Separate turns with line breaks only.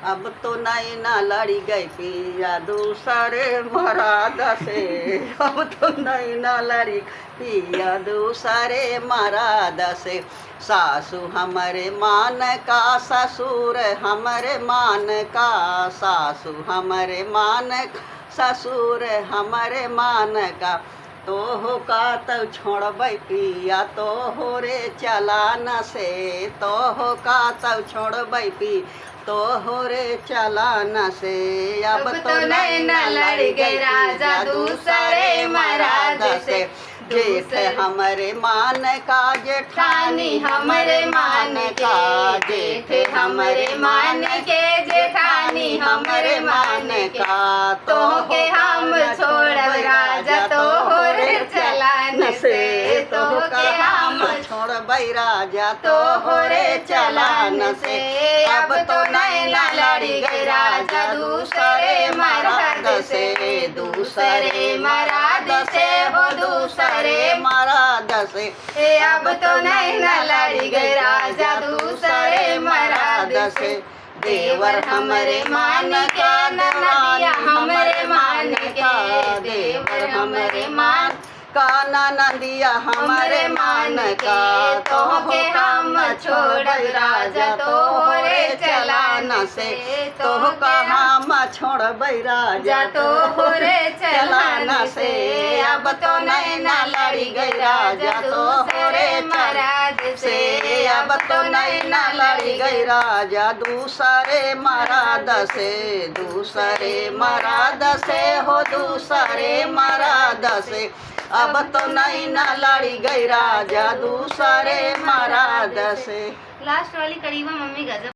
अब तो नैना लड़ी गई पिया दूसरे मराद से। अब तो नैना लड़ी पिया दूसरे मराद से। सासू हमरे मान का ससुर हमरे मान का, सासू हमरे मान ससुर हमरे मान का। तो हो का तब छोड़बै पिया तो हो रे चलान से, तो हो का तब छोड़बै पी तो हो रे चलान से। अब तो नैना लड़ गए राजा दूसरे मराद से। जेठ हमरे मान का जेठानी हमरे मान का, जेठ हमरे मान के जेठानी हमरे मान का। तो के हम छोड़ब राजा तो हो रे चलान से, तो के हम छोड़बै राजा तो हो रे चलान से। अब तो नैना लड़ी गई राजा दूसरे मराद से, दूसरे मराद से हो दूसरे मराद से। अब तो नैना लड़ी गई राजा दूसरे मराद से। देवर हमरे मान का ननदिया हमरे मान का, देवर हमरे मान का ननदिया हमरे मान का। तो के हम छोड़ राजा तो रे चलान से, तो का हम छोड़बै राजा तो रे चलान से। अब तो नैना लड़ी गई राजा तो रे मराद से। अब तो नैना लड़ी गई राजा दूसरे मराद से, दूसरे मराद से हो दूसरे मराद से। अब तो नैना लड़ी गई राजा दूसरे मराद से।
लास्ट वाली कड़ी में मम्मी गजब